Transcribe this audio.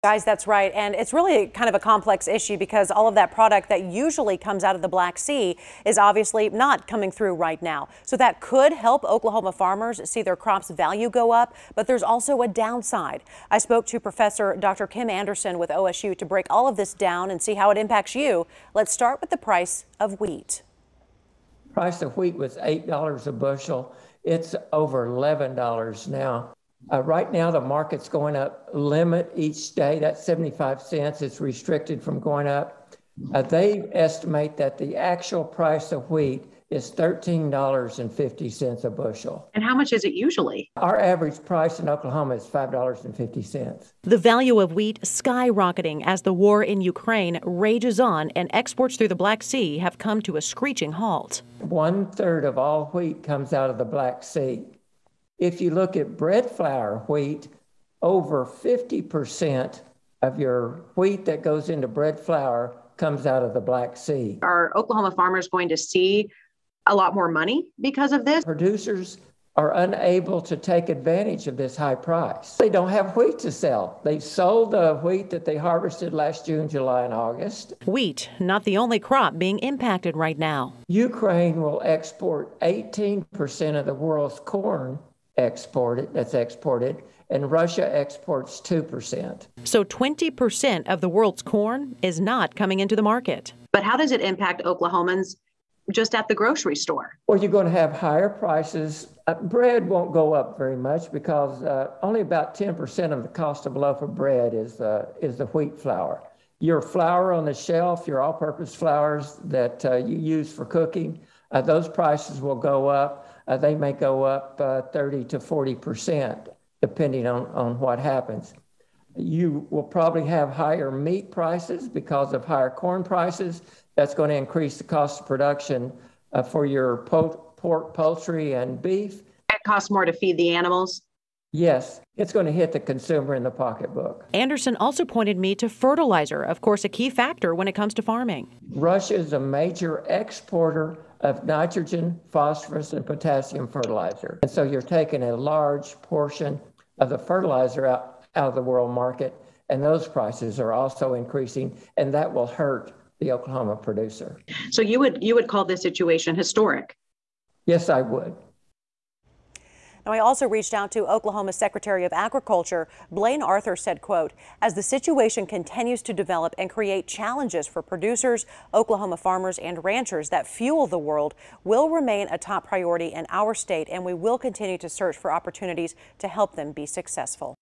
Guys, that's right. And it's really kind of a complex issue because all of that product that usually comes out of the Black Sea is obviously not coming through right now. So that could help Oklahoma farmers see their crops value go up, but there's also a downside. I spoke to Professor Dr. Kim Anderson with OSU to break all of this down and see how it impacts you. Let's start with the price of wheat. Price of wheat was $8 a bushel. It's over $11 now. Right now, the market's going up limit each day. That's 75 cents. It's restricted from going up. They estimate that the actual price of wheat is $13.50 a bushel. And how much is it usually? Our average price in Oklahoma is $5.50. The value of wheat skyrocketing as the war in Ukraine rages on and exports through the Black Sea have come to a screeching halt. 1/3 of all wheat comes out of the Black Sea. If you look at bread flour wheat, over 50% of your wheat that goes into bread flour comes out of the Black Sea. Are Oklahoma farmers going to see a lot more money because of this? Producers are unable to take advantage of this high price. They don't have wheat to sell. They sold the wheat that they harvested last June, July, and August. Wheat, not the only crop being impacted right now. Ukraine will export 18% of the world's corn that's exported, and Russia exports 2%. So 20% of the world's corn is not coming into the market. But how does it impact Oklahomans just at the grocery store? Well, you're going to have higher prices. Bread won't go up very much because only about 10% of the cost of a loaf of bread is the wheat flour. Your flour on the shelf, your all-purpose flours that you use for cooking, those prices will go up. They may go up 30 to 40%, depending on what happens. You will probably have higher meat prices because of higher corn prices. That's going to increase the cost of production for your pork, poultry, and beef. It costs more to feed the animals? Yes, it's going to hit the consumer in the pocketbook. Anderson also pointed me to fertilizer, of course, a key factor when it comes to farming. Russia is a major exporter of nitrogen, phosphorus, and potassium fertilizer. And so you're taking a large portion of the fertilizer out of the world market, and those prices are also increasing, and that will hurt the Oklahoma producer. So you would call this situation historic? Yes, I would. Now, I also reached out to Oklahoma Secretary of Agriculture. Blaine Arthur said, quote, as the situation continues to develop and create challenges for producers, Oklahoma farmers and ranchers that fuel the world will remain a top priority in our state, and we will continue to search for opportunities to help them be successful.